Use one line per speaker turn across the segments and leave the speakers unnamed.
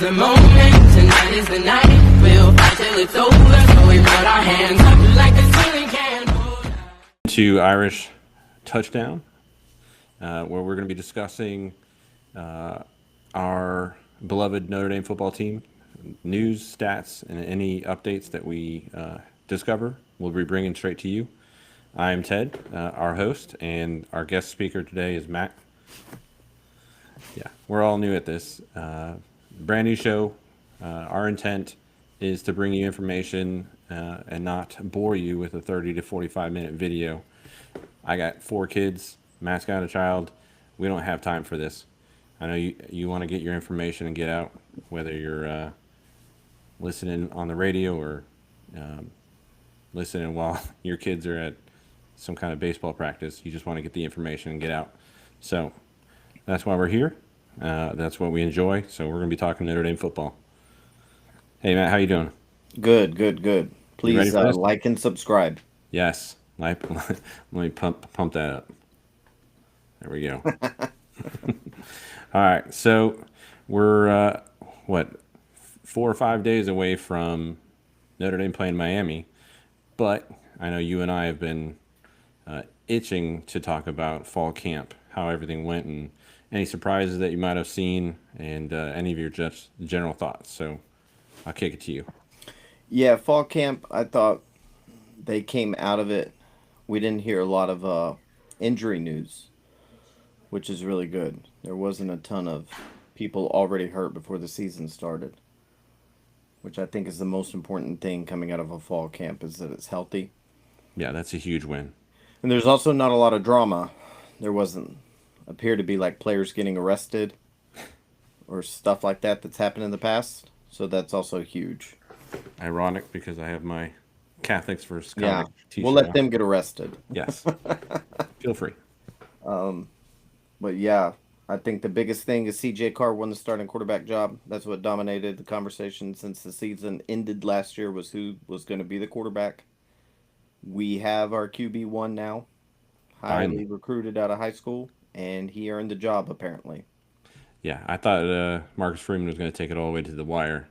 the moment, tonight is the night. We'll fight till it's over, so we put our hands up like a ceiling can.
To Irish Touchdown, where we're going to be discussing our beloved Notre Dame football team, news, stats, and any updates that we discover, we'll be bringing straight to you. I'm Ted, our host, and our guest speaker today is Matt. Yeah, we're all new at this. Brand new show. Our intent is to bring you information and not bore you with a 30 to 45-minute video. I got 4 kids. Matt's got a child. We don't have time for this. I know you want to get your information and get out, whether you're listening on the radio or listening while your kids are at some kind of baseball practice. You just want to get the information and get out. So that's why we're here. That's what we enjoy. So we're going to be talking Notre Dame football. Hey, Matt, how you doing?
Good. Please
like
and subscribe.
Yes. Let me pump that up. There we go. All right. So we're, 4 or 5 days away from Notre Dame playing Miami. But I know you and I have been itching to talk about fall camp, how everything went, and any surprises that you might have seen, and any of your just general thoughts. So I'll kick it to you.
Yeah, fall camp, I thought they came out of it. We didn't hear a lot of injury news, which is really good. There wasn't a ton of people already hurt before the season started, which I think is the most important thing coming out of a fall camp, is that it's healthy.
Yeah, that's a huge win.
And there's also not a lot of drama. There wasn't appear to be like players getting arrested or stuff like that that's happened in the past. So that's also huge.
Ironic, because I have my Catholics versus
Yeah,
Convict t-shirt
we'll let
on.
them get arrested.
Yes. Feel free.
But yeah, I think the biggest thing is CJ Carr won the starting quarterback job. That's what dominated the conversation since the season ended last year, was who was going to be the quarterback. We have our QB1 now, highly recruited out of high school, and he earned the job apparently.
Yeah, I thought Marcus Freeman was going to take it all the way to the wire.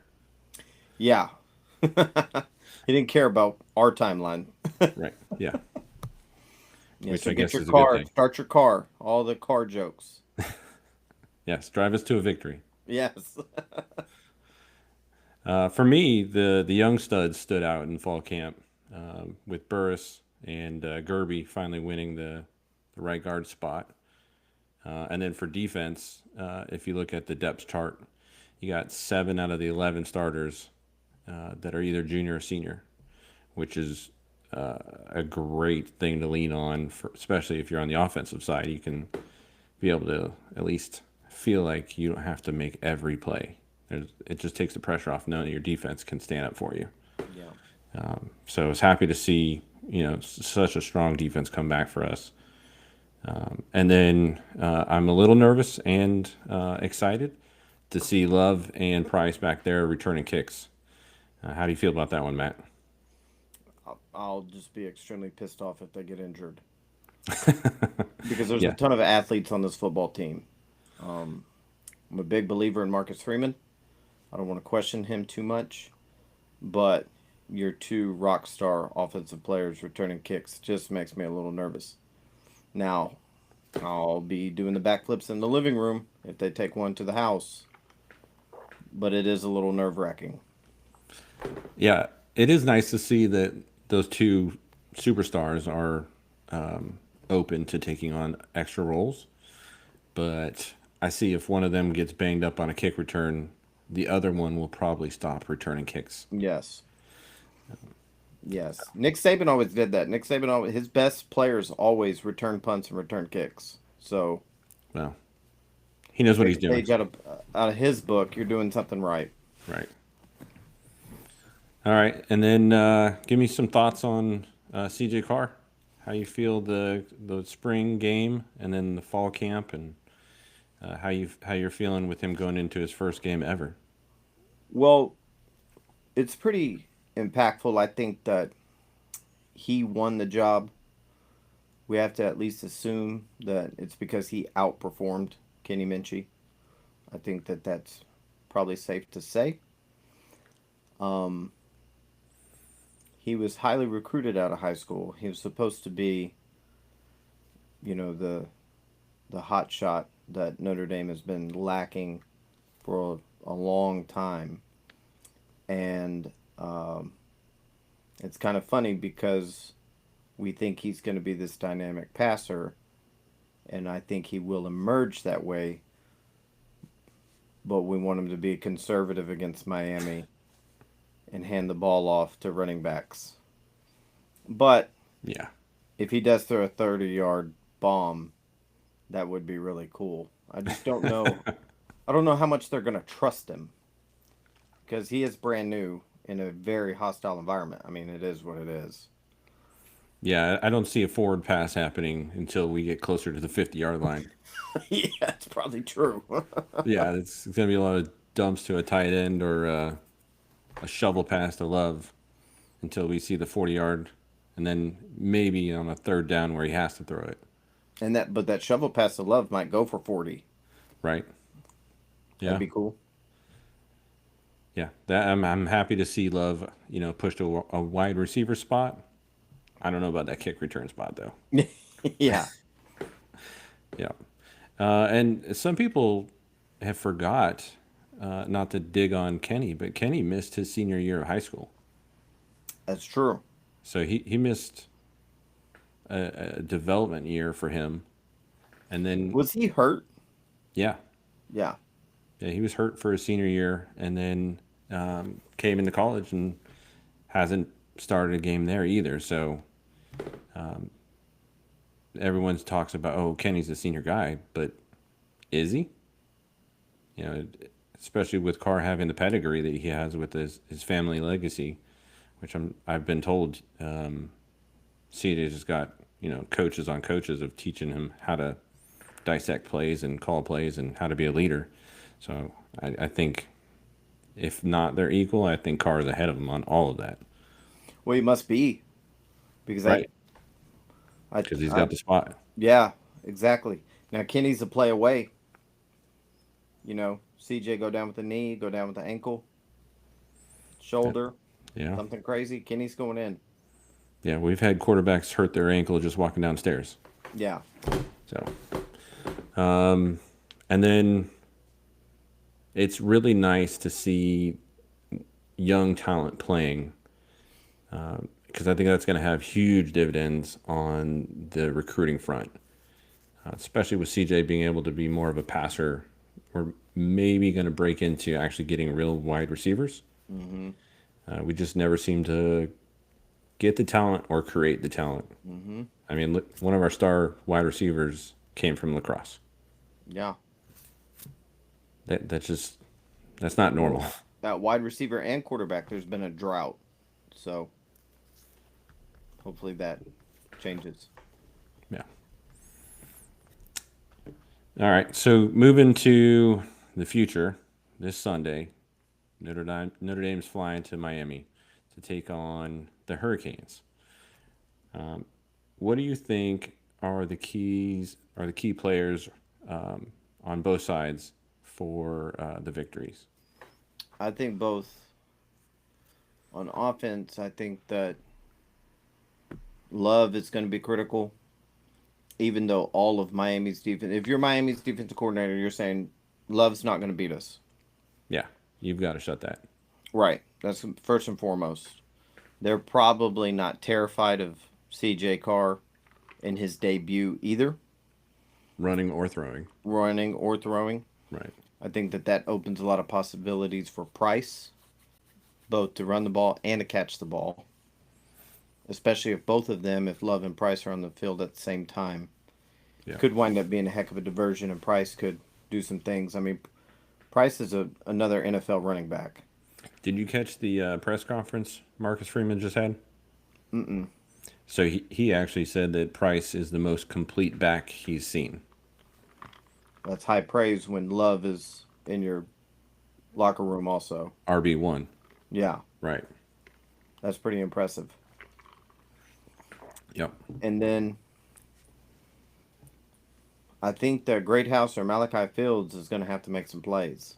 Yeah. He didn't care about our timeline.
Right, yeah.
Yeah,
Which
so
I guess
your
is a
car,
good thing.
start your car, all the car jokes.
Yes, drive us to a victory.
Yes.
For me, the young studs stood out in fall camp, with Burris and Gerby finally winning the right guard spot. And then for defense, if you look at the depth chart, you got 7 out of the 11 starters that are either junior or senior, which is a great thing to lean on, especially if you're on the offensive side. You can be able to at least feel like you don't have to make every play. It just takes the pressure off knowing that your defense can stand up for you.
Yeah.
So I was happy to see such a strong defense come back for us. And then I'm a little nervous and excited to see Love and Price back there returning kicks. How do you feel about that one, Matt?
I'll just be extremely pissed off if they get injured. Because there's
Yeah.
a ton of athletes on this football team. I'm a big believer in Marcus Freeman. I don't want to question him too much. But your 2 rock star offensive players returning kicks just makes me a little nervous. Now, I'll be doing the backflips in the living room if they take one to the house. But it is a little nerve-wracking.
Yeah, it is nice to see that those 2 superstars are open to taking on extra roles. But I see if one of them gets banged up on a kick return, the other one will probably stop returning kicks.
Yes. Yes. Nick Saban always did that. Nick Saban, his best players always return punts and return kicks. So,
Well, he knows what he's doing.
page out of his book, you're doing something right.
Right. All right, and then give me some thoughts on CJ Carr. How you feel the spring game, and then the fall camp, and how you're feeling with him going into his first game ever.
Well, it's pretty impactful. I think that he won the job. We have to at least assume that it's because he outperformed Kenny Minchie. I think that that's probably safe to say. Um, he was highly recruited out of high school. He was supposed to be, the hot shot that Notre Dame has been lacking for a long time. And it's kind of funny because we think he's going to be this dynamic passer, and I think he will emerge that way. But we want him to be conservative against Miami and hand the ball off to running backs. But
Yeah.
if he does throw a 30-yard bomb, that would be really cool. I just don't know. I don't know how much they're going to trust him because he is brand new in a very hostile environment. I mean, it is what it is.
Yeah, I don't see a forward pass happening until we get closer to the 50-yard line.
Yeah, it's probably true.
Yeah, it's going to be a lot of dumps to a tight end or a shovel pass to Love until we see the 40-yard, and then maybe on a third down where he has to throw it.
But that shovel pass to Love might go for 40.
Right? Yeah.
That'd be cool.
Yeah, I'm happy to see Love, pushed to a wide receiver spot. I don't know about that kick return spot though.
Yeah.
Yeah, and some people have forgot not to dig on Kenny, but Kenny missed his senior year of high school,
That's true.
so he missed a development year for him, and then
Was he hurt?
yeah,
Yeah.
yeah, he was hurt for his senior year, and then came into college and hasn't started a game there either. So everyone talks about, oh, Kenny's a senior guy, but is he? Especially with Carr having the pedigree that he has with his family legacy, which I've been told CJ just got coaches on coaches of teaching him how to dissect plays and call plays and how to be a leader. So I think if not they're equal, I think Carr is ahead of him on all of that.
Well, he must be because
Right.
I
Because he's got the spot.
yeah, exactly. Now Kenny's a play away. CJ go down with the knee, go down with the ankle, shoulder,
Yeah.
something crazy. Kenny's going in.
Yeah, we've had quarterbacks hurt their ankle just walking downstairs.
Yeah.
So, and then it's really nice to see young talent playing because I think that's going to have huge dividends on the recruiting front, especially with CJ being able to be more of a passer. We're maybe going to break into actually getting real wide receivers.
Mm-hmm.
We just never seem to get the talent or create the talent.
Mm-hmm.
I mean, one of our star wide receivers came from lacrosse.
Yeah.
That's not normal.
That wide receiver and quarterback, there's been a drought. So hopefully that changes.
Yeah. All right. So moving to the future, this Sunday, Notre Dame's flying to Miami to take on the Hurricanes. What do you think are the key players on both sides for the victories?
I think both. On offense, I think that Love is going to be critical. Even though all of Miami's defense, if you're Miami's defensive coordinator, you're saying Love's not going to beat us.
Yeah, you've got to shut that.
Right. That's first and foremost. They're probably not terrified of CJ Carr in his debut either.
Running or throwing.
Running or throwing.
Right.
I think that opens a lot of possibilities for Price, both to run the ball and to catch the ball. Especially if both of them, if Love and Price are on the field at the same time.
Yeah.
Could wind up being a heck of a diversion, and Price could do some things. I mean, Price is another NFL running back.
Did you catch the press conference Marcus Freeman just had?
Mm-mm.
So he actually said that Price is the most complete back he's seen.
That's high praise when Love is in your locker room also.
RB1.
Yeah,
Right.
that's pretty impressive.
Yep.
And then I think that Great House or Malachi Fields is going to have to make some plays.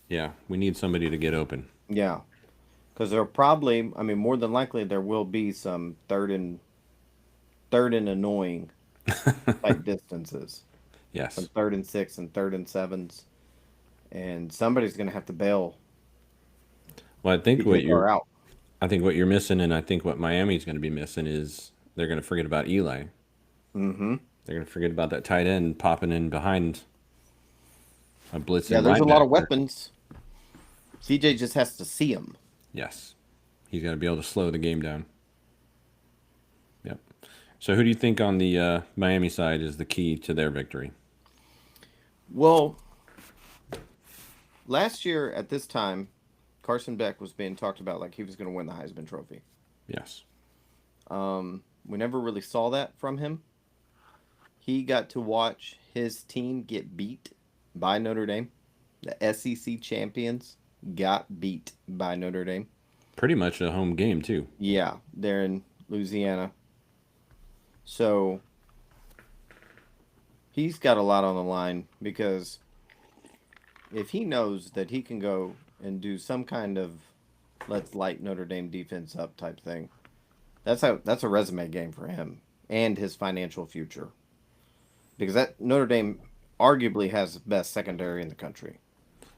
Yeah, we need somebody to get open.
Yeah, because there probably, I mean, more than likely, there will be some third and annoying type distances, some
Yes.
3rd and 6 and 3rd and 7s, and somebody's going to have to bail
Well,
PJ Carr out.
I think what you're missing, and I think what Miami's going to be missing is they're going to forget about Eli.
Mm-hmm.
They're going to forget about that tight end popping in behind a
Yeah,
blitzing
there's a lot of
linebacker.
weapons. CJ just has to see them.
Yes, he's got to be able to slow the game down. Yep. So, who do you think on the Miami side is the key to their victory?
Well, last year at this time, Carson Beck was being talked about like he was going to win the Heisman Trophy.
Yes.
We never really saw that from him. He got to watch his team get beat by Notre Dame. The SEC champions got beat by Notre Dame.
Pretty much a home game too.
Yeah, they're in Louisiana. So he's got a lot on the line because if he knows that he can go and do some kind of let's light Notre Dame defense up type thing, that's a resume game for him and his financial future. Because that Notre Dame arguably has the best secondary in the country.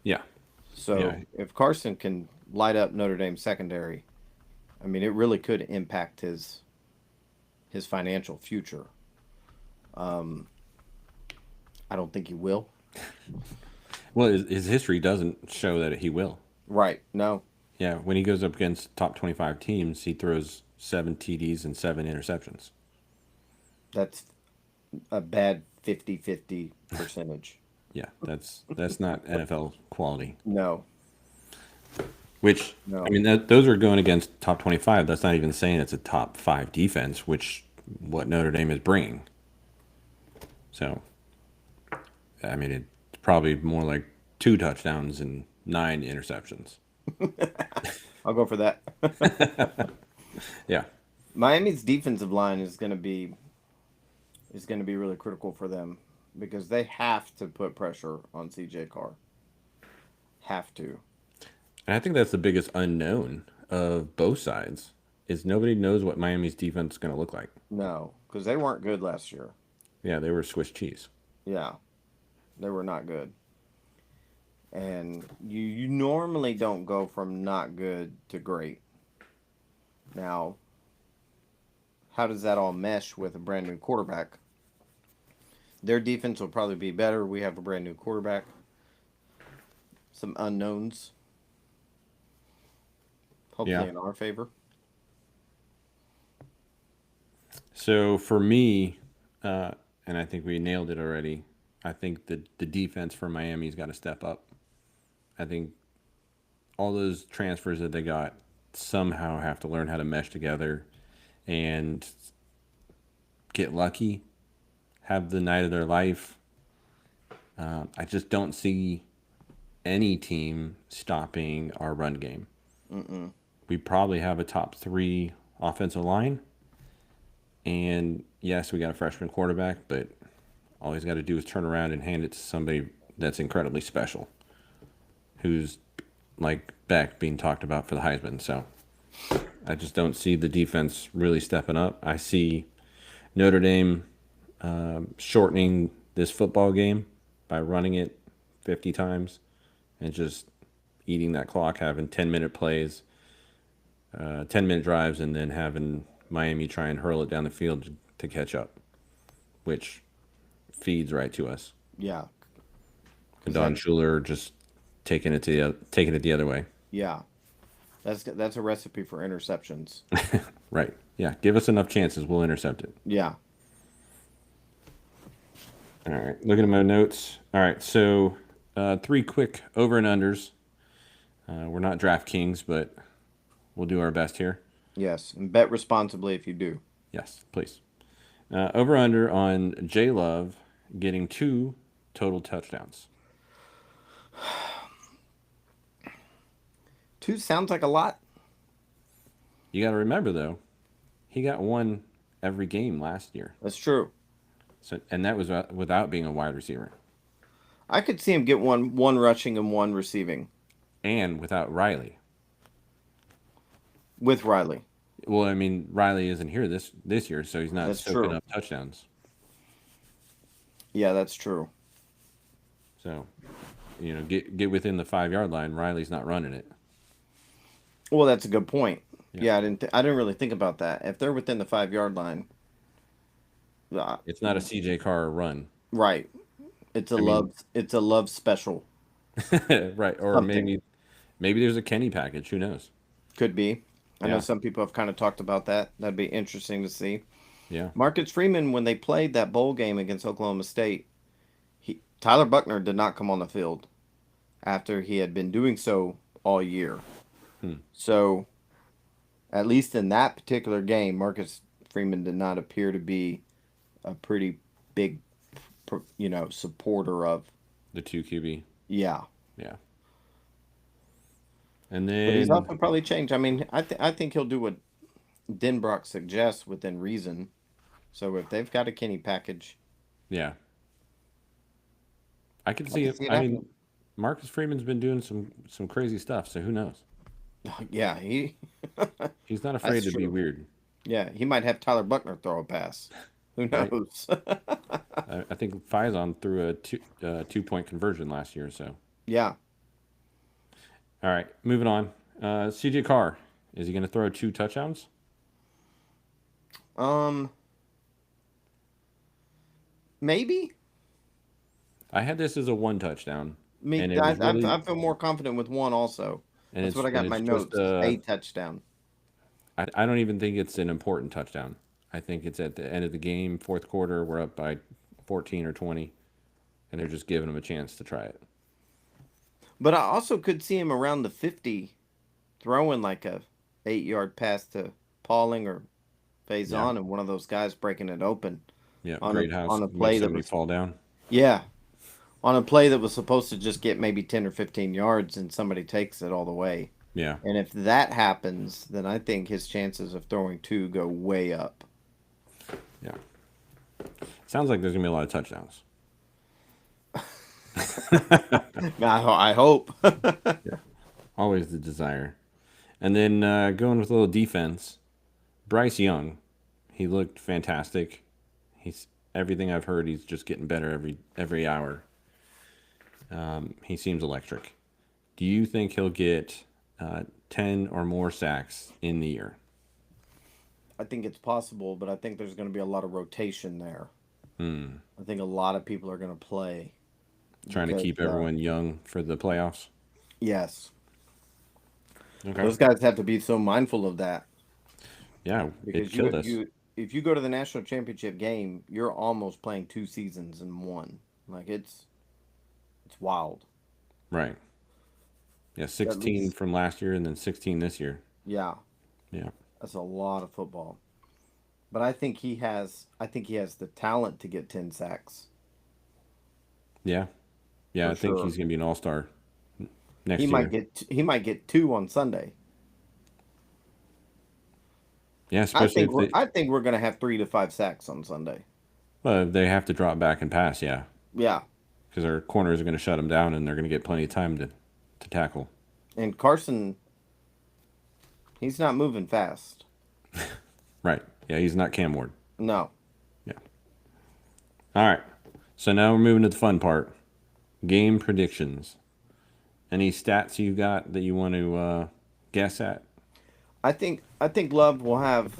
Yeah.
So
Yeah.
if Carson can light up Notre Dame secondary, I mean, it really could impact his financial future. I don't think he will.
Well, his history doesn't show that he will.
Right? No,
Yeah, when he goes up against top 25 teams, he throws 7 TDs and 7 interceptions.
that's a bad 50-50 percentage.
Yeah, that's not NFL quality.
No,
Which I
no.
mean, those are going against top 25. That's not even saying it's a top 5 defense, which what Notre Dame is bringing. So, I mean, it's probably more like 2 touchdowns and 9 interceptions.
I'll go for that.
Yeah,
Miami's defensive line is going to be really critical for them because they have to put pressure on CJ Carr. Have to.
and I think that's the biggest unknown of both sides is nobody knows what Miami's defense is going to look like.
No, because they weren't good last year.
Yeah, they were Swiss cheese.
Yeah, they were not good. And you normally don't go from not good to great. Now, how does that all mesh with a brand new quarterback? Their defense will probably be better. We have a brand new quarterback. Some unknowns, hopefully
Yeah.
in our favor.
So for me, and I think we nailed it already. I think the defense for Miami's got to step up. I think all those transfers that they got somehow have to learn how to mesh together and get lucky, have the night of their life. I just don't see any team stopping our run game.
Mm-mm.
We probably have a top 3 offensive line. And yes, we got a freshman quarterback, but all he's got to do is turn around and hand it to somebody that's incredibly special, who's like Beck being talked about for the Heisman. So I just don't see the defense really stepping up. I see Notre Dame shortening this football game by running it 50 times and just eating that clock, having 10-minute plays, 10-minute drives, and then having Miami try and hurl it down the field to catch up, which feeds right to us.
Yeah,
And
because
Don Schuler just taking it the other way.
yeah, that's a recipe for interceptions.
Right. Yeah. Give us enough chances, we'll intercept it.
Yeah,
All right. Looking at my notes. All right. So 3 quick over and unders. We're not DraftKings, but we'll do our best here.
yes, and bet responsibly if you do.
Yes, please. Over under on J Love getting 2 total touchdowns.
2 sounds like a lot.
You got to remember though, he got 1 every game last year.
That's true.
So and that was without being a wide receiver.
I could see him get one rushing and one receiving.
and without Riley.
With Riley.
Well, I mean, Riley isn't here this year, so he's not
That's
soaking
true.
up touchdowns.
Yeah, that's true.
So, get within the 5 yard line. Riley's not running it.
Well, that's a good point.
Yeah.
Yeah, I didn't really think about that. If they're within the 5 yard line,
It's not a CJ Carr run,
right.
I mean,
It's a love special.
right? Or
Something
maybe there's a Kenny package. Who knows?
could be. I know
Yeah,
some people have kind of talked about that. That'd be interesting to see.
yeah,
Marcus Freeman, when they played that bowl game against Oklahoma State, Tyler Buckner did not come on the field after he had been doing so all year.
hmm.
So, at least in that particular game, Marcus Freeman did not appear to be a pretty big, supporter of.
The two QB.
Yeah,
Yeah, and
but he's
then
also probably changed. I mean, I think he'll do what Denbrock suggests within reason. So if they've got a Kenny package,
yeah, I can
I
see
can
it.
see it
I
happening.
mean, Marcus Freeman's been doing some crazy stuff, so who knows?
Yeah, he.
He's not afraid
That's
to be
true.
weird.
Yeah, he might have Tyler Buckner throw a pass. Who
Right?
knows?
I think Faison threw a 2 point conversion last year. So,
Yeah.
all right, moving on. CJ Carr, is he going to throw 2 touchdowns?
Um. Maybe.
I had this as a 1 touchdown,
Me.
and it was
I
really,
feel more confident with one. Also,
and
that's what I
and
got in my
it's just
notes. Is a touchdown.
I don't even think it's an important touchdown. I think it's at the end of the game, fourth quarter, we're up by 14 or 20, and they're just giving him a chance to try it.
But I also could see him around the 50, throwing like a 8 yard pass to Pauling or
Yeah,
Faison, and one of those guys breaking it open
yeah,
on
great house.
on a
Make
play that
somebody
was
fall down.
yeah on a play that was supposed to just get maybe 10 or 15 yards, and somebody takes it all the way.
Yeah,
And if that happens, then I think his chances of throwing two go way up.
yeah. Sounds like there's gonna be a lot of touchdowns.
I hope.
Yeah, always the desire. And then going with a little defense, Bryce Young, he looked fantastic. He's everything I've heard. He's just getting better every hour. He seems electric. Do you think he'll get 10 or more sacks in the year?
I think it's possible, but I think there's going to be a lot of rotation there.
Hmm.
I think a lot of people are going to play
Trying to
because,
keep everyone young for the playoffs.
yes,
Okay.
those guys have to be so mindful of that,
Yeah, it
because
killed us.
if you go to the national championship game, you're almost playing 2 seasons in one. Like it's wild.
Right. Yeah,
At
16
least,
from last year and then 16 this year.
yeah,
Yeah.
that's a lot of football. But I think he has the talent to get 10 sacks
Yeah. Yeah,
for
I think
sure.
he's going to be an all-star
He
next
might
year.
get two on Sunday.
Yeah, especially if they
I think we're gonna have 3 to 5 sacks on Sunday.
well, if they have to drop back and pass, yeah.
Yeah,
Because our corners are going to shut them down and they're going to get plenty of time to tackle.
and Carson, he's not moving fast.
Right. Yeah, he's not Cam Ward.
No,
Yeah. All right. So now we're moving to the fun part. Game predictions. Any stats you got that you want to guess at?
I think Love will have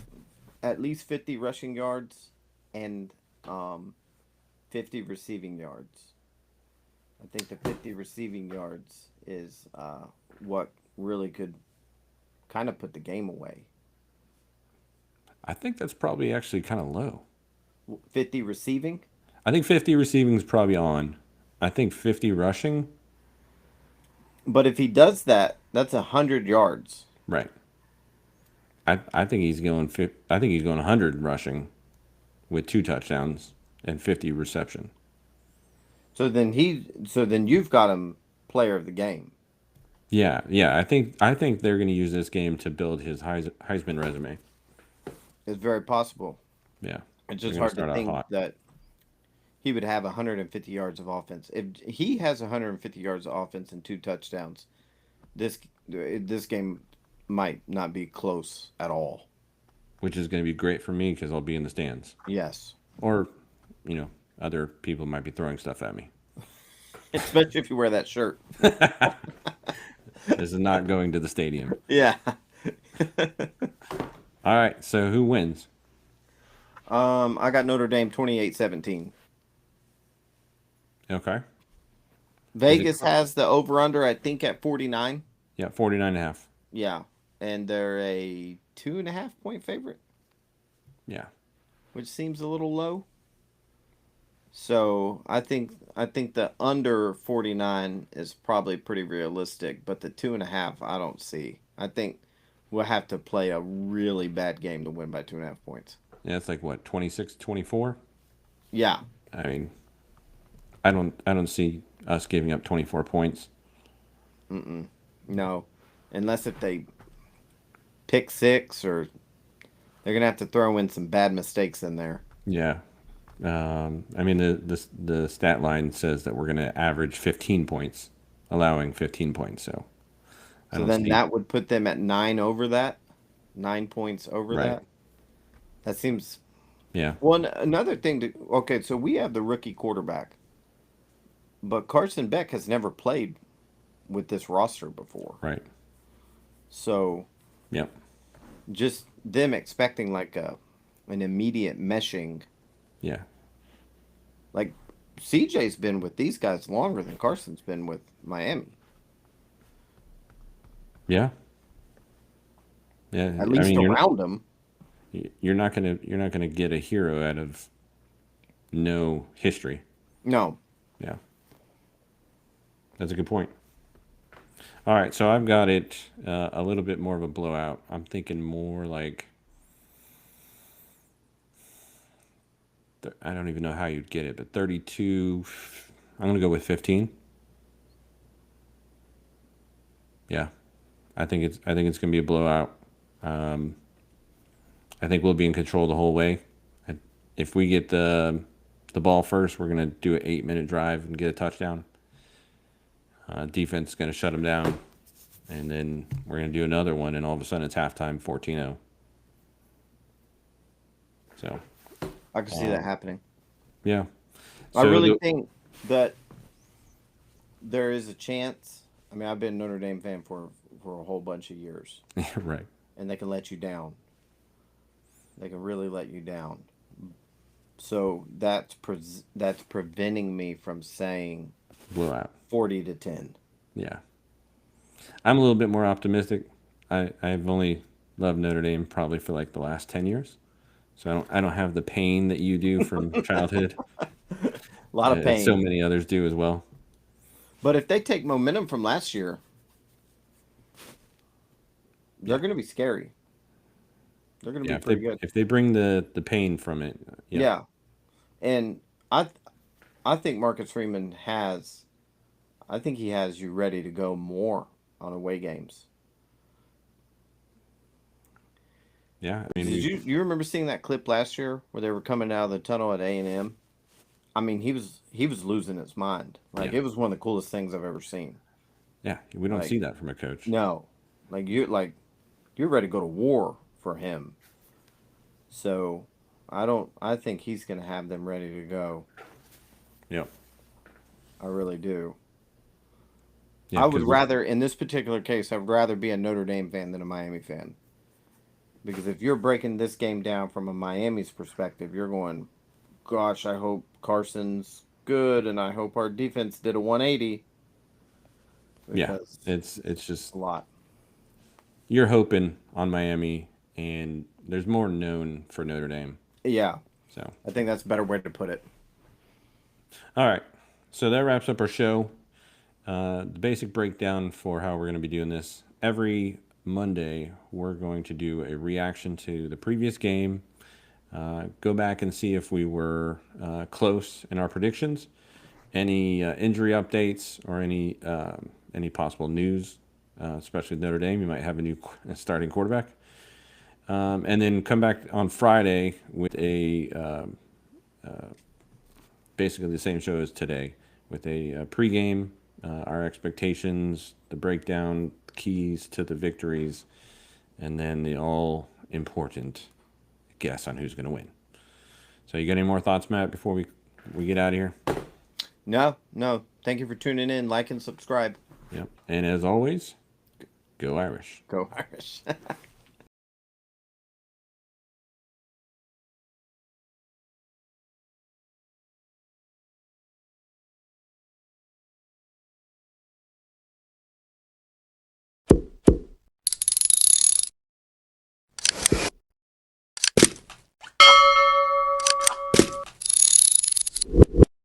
at least 50 rushing yards and 50 receiving yards. I think the 50 receiving yards is what really could kind of put the game away.
I think that's probably actually kind of low.
50 receiving,
I think 50 receiving is probably on. I think 50 rushing,
but if he does that, that's 100 yards.
right. I think he's going I think he's going 100 rushing with 2 touchdowns and 50 reception.
So then you've got him player of the game.
Yeah, yeah. I think they're going to use this game to build his Heisman resume.
It's very possible.
Yeah,
It's
they're
just
going to
hard to
start out
think
hot.
that he would have 150 yards of offense. If he has 150 yards of offense and 2 touchdowns, this game might not be close at all.
which is going to be great for me because I'll be in the stands.
Yes,
Or, you know, other people might be throwing stuff at me.
especially if you wear that shirt.
This is not going to the stadium.
Yeah.
All right, so who wins?
I got Notre Dame 28-17.
Okay.
Vegas has the over under, I think, at 49.
Yeah, 49 and a half.
Yeah. And they're a 2.5 point favorite,
Yeah.
which seems a little low. So I think the under 49 is probably pretty realistic, but the 2.5 I don't see. I think we'll have to play a really bad game to win by 2.5 points.
Yeah, it's like what, 26-24?
Yeah.
I mean, I don't see us giving up 24 points.
No. Unless if they pick six, or they're gonna have to throw in some bad mistakes in there.
Yeah. I mean, the stat line says that we're going to average 15 points, allowing 15 points. So I
So
don't
then
see.
that would put them at 9 points over
Right.
that. That seems
Yeah.
one another thing to okay, so we have the rookie quarterback. But Carson Beck has never played with this roster before.
Right.
So
Yep.
just them expecting like an immediate meshing.
Yeah.
Like CJ's been with these guys longer than Carson's been with Miami.
Yeah. Yeah.
At least around them.
You're not gonna get a hero out of no history.
No.
Yeah. That's a good point. All right, so I've got it a little bit more of a blowout. I'm thinking more like I don't even know how you'd get it, but 32. I'm gonna go with 15. Yeah, I think it's gonna be a blowout. Um, I think we'll be in control the whole way. If we get the ball first, we're gonna do an 8-minute drive and get a touchdown. Defense is gonna shut them down, and then we're gonna do another one, and all of a sudden it's halftime, 14-0. So
I can see that happening.
yeah,
I
so
really think that there is a chance. I mean, I've been a Notre Dame fan for a whole bunch of years,
right.
and they can let you down. They can really let you down. So that's preventing me from saying
Blowout.
40-10.
Yeah. I'm a little bit more optimistic. I've only loved Notre Dame probably for like the last 10 years. So I don't have the pain that you do from childhood.
A lot of
So
pain.
many others do as well.
But if they take momentum from last year, they're going to be scary. They're going to
Yeah,
be pretty good.
if they bring the pain from it, yeah.
Yeah. And I think Marcus Freeman I think he has you ready to go more on away games.
Yeah, I mean,
Did you remember seeing that clip last year where they were coming out of the tunnel at A&M? I mean, he was losing his mind. Like
Yeah.
it was one of the coolest things I've ever seen.
yeah, we don't
Like,
see that from a coach.
no. You're ready to go to war for him. So, I think he's going to have them ready to go.
Yep.
I really do.
Yeah,
I would
'cause
rather, in this particular case, I'd rather be a Notre Dame fan than a Miami fan. Because if you're breaking this game down from a Miami's perspective, you're going, gosh, I hope Carson's good, and I hope our defense did a 180.
yeah,
Because
it's just
a lot.
you're hoping on Miami, and there's more known for Notre Dame.
Yeah,
So,
I think that's a better way to put it.
all right. So that wraps up our show. The basic breakdown for how we're going to be doing this. Every Monday, we're going to do a reaction to the previous game. Go back and see if we were close in our predictions, any injury updates, or any possible news, especially with Notre Dame. You might have a new starting quarterback. And then come back on Friday with basically the same show as today, with a pregame, our expectations, the breakdown, keys to the victories, and then the all important guess on who's going to win. So, you got any more thoughts, Matt, before we get out of here?
No. Thank you for tuning in. Like and subscribe.
Yep. And as always, go Irish.
Go Irish.